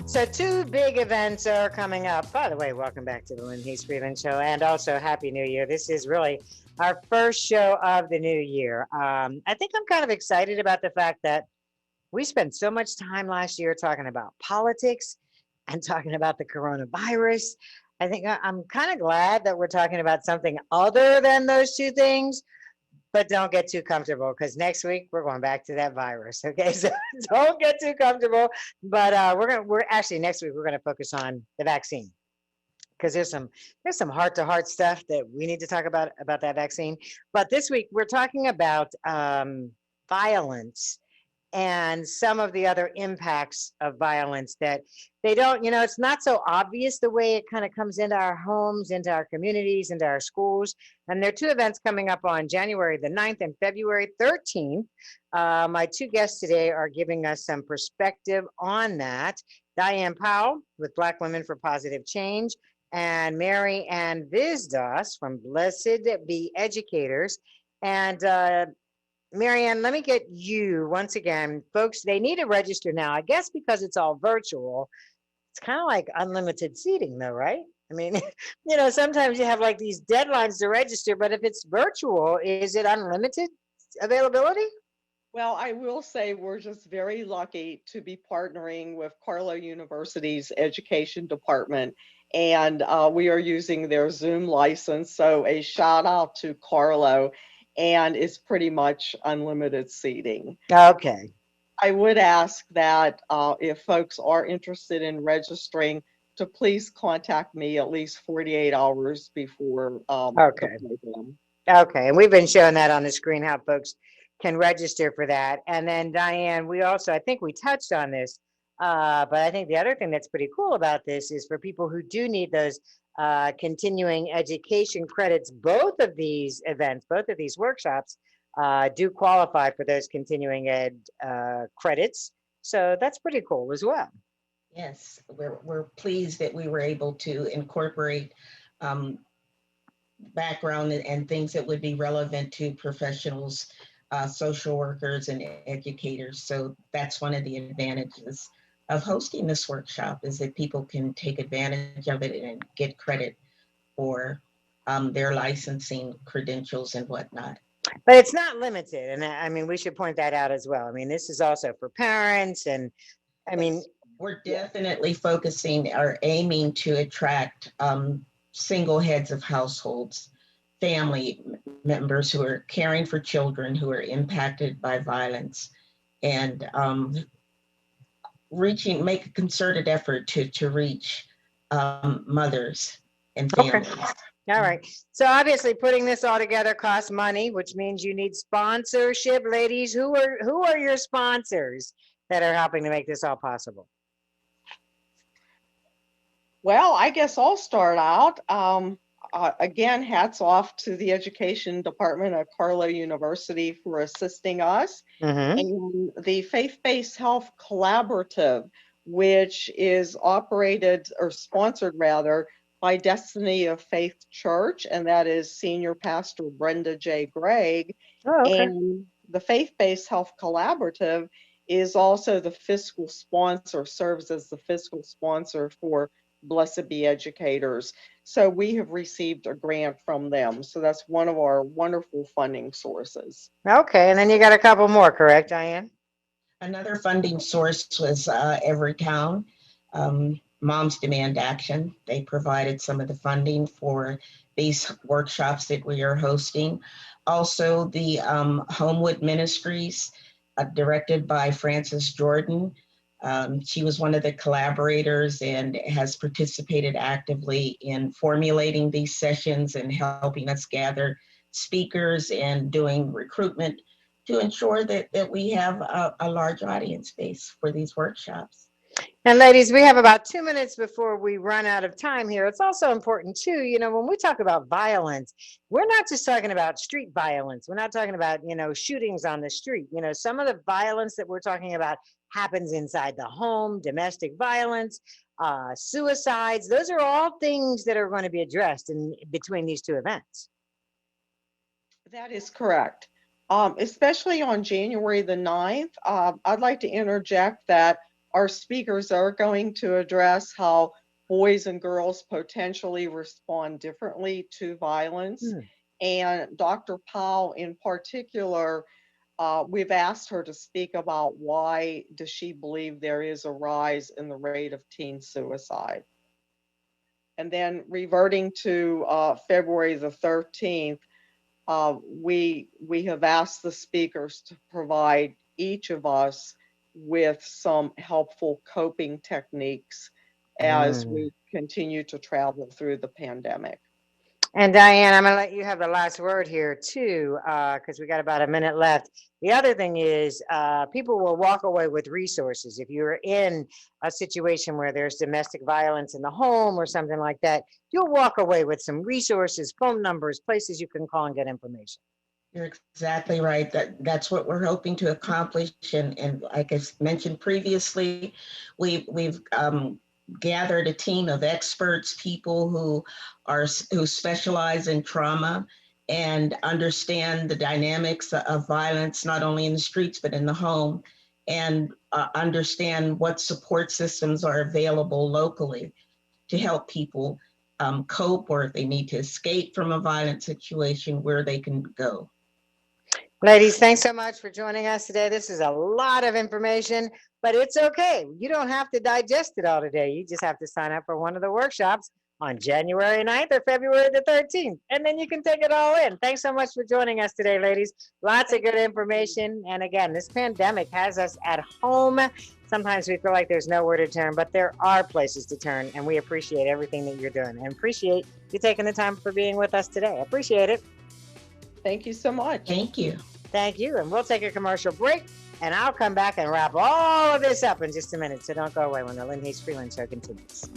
So two big events are coming up. By the way, welcome back to the Lynne Hayes Freeland Show, and also Happy New Year. This is really our first show of the new year. I think I'm kind of excited about the fact that we spent so much time last year talking about politics and talking about the coronavirus. I think I'm kind of glad that we're talking about something other than those two things, but don't get too comfortable because next week we're going back to that virus. Okay, so don't get too comfortable. But we're actually next week we're gonna focus on the vaccine because there's some heart to heart stuff that we need to talk about that vaccine. But this week we're talking about violence and some of the other impacts of violence that they don't, it's not so obvious the way it kind of comes into our homes, into our communities, into our schools. And there are two events coming up on January the 9th and February 13th. My two guests today are giving us some perspective on that. Diane Powell with Black Women for Positive Change and Mary Ann Hvizdos from Blessed Be Educators. And Marianne, let me get you once again. Folks, they need to register now. I guess because it's all virtual, it's kind of like unlimited seating though, right? I mean, sometimes you have like these deadlines to register, but if it's virtual, is it unlimited availability? Well, I will say we're just very lucky to be partnering with Carlow University's education department, and we are using their Zoom license. So a shout out to Carlow. And it's pretty much unlimited seating. Okay. I would ask that if folks are interested in registering, to please contact me at least 48 hours before Okay. the program. Okay, and we've been showing that on the screen how folks can register for that. And then Diane, we also, I think we touched on this, but I think the other thing that's pretty cool about this is for people who do need those continuing education credits, both of these events, both of these workshops do qualify for those continuing ed credits. So that's pretty cool as well. Yes, we're pleased that we were able to incorporate background and things that would be relevant to professionals, social workers and educators. So that's one of the advantages of hosting this workshop, is that people can take advantage of it and get credit for their licensing credentials and whatnot. But it's not limited. And I mean, we should point that out as well. I mean, this is also for parents. And I mean, we're definitely focusing or aiming to attract single heads of households, family members who are caring for children who are impacted by violence, and make a concerted effort to reach mothers and families. Okay. All right. So obviously putting this all together costs money, which means you need sponsorship. Ladies, who are your sponsors that are helping to make this all possible? Well, I guess I'll start out. Again, hats off to the education department at Carlow University for assisting us. Mm-hmm. And the Faith-Based Health Collaborative, which is operated or sponsored rather by Destiny of Faith Church, and that is Senior Pastor Brenda J. Gregg. Oh, okay. And the Faith-Based Health Collaborative is also the fiscal sponsor, serves as the fiscal sponsor for Blessed Be Educators. So we have received a grant from them. So that's one of our wonderful funding sources. Okay, and then you got a couple more, correct, Diane? Another funding source was Everytown, Moms Demand Action. They provided some of the funding for these workshops that we are hosting. Also, the Homewood Ministries, directed by Frances Jordan. She was one of the collaborators and has participated actively in formulating these sessions and helping us gather speakers and doing recruitment to ensure that we have a large audience base for these workshops. And ladies, we have about 2 minutes before we run out of time here. It's also important too, when we talk about violence, we're not just talking about street violence. We're not talking about, shootings on the street. Some of the violence that we're talking about happens inside the home, domestic violence, suicides. Those are all things that are going to be addressed in between these two events. That is correct. Especially on January the 9th, I'd like to interject that our speakers are going to address how boys and girls potentially respond differently to violence. Hmm. And Dr. Powell in particular, we've asked her to speak about why does she believe there is a rise in the rate of teen suicide. And then reverting to February the 13th, we have asked the speakers to provide each of us with some helpful coping techniques as we continue to travel through the pandemic. And Diane, I'm going to let you have the last word here too, because we got about a minute left. The other thing is people will walk away with resources. If you're in a situation where there's domestic violence in the home or something like that, you'll walk away with some resources, phone numbers, places you can call and get information. You're exactly right. That's what we're hoping to accomplish. And like I mentioned previously, we've gathered a team of experts, people who specialize in trauma and understand the dynamics of violence, not only in the streets, but in the home, and understand what support systems are available locally to help people cope, or if they need to escape from a violent situation, where they can go. Ladies, thanks so much for joining us today. This is a lot of information, but it's okay. You don't have to digest it all today. You just have to sign up for one of the workshops on January 9th or February the 13th, and then you can take it all in. Thanks so much for joining us today, ladies. Lots of good information. And again, this pandemic has us at home. Sometimes we feel like there's nowhere to turn, but there are places to turn, and we appreciate everything that you're doing and appreciate you taking the time for being with us today. Appreciate it. Thank you so much. Thank you. Thank you. And we'll take a commercial break, and I'll come back and wrap all of this up in just a minute. So don't go away when the Lynne Hayes Freeland Show continues.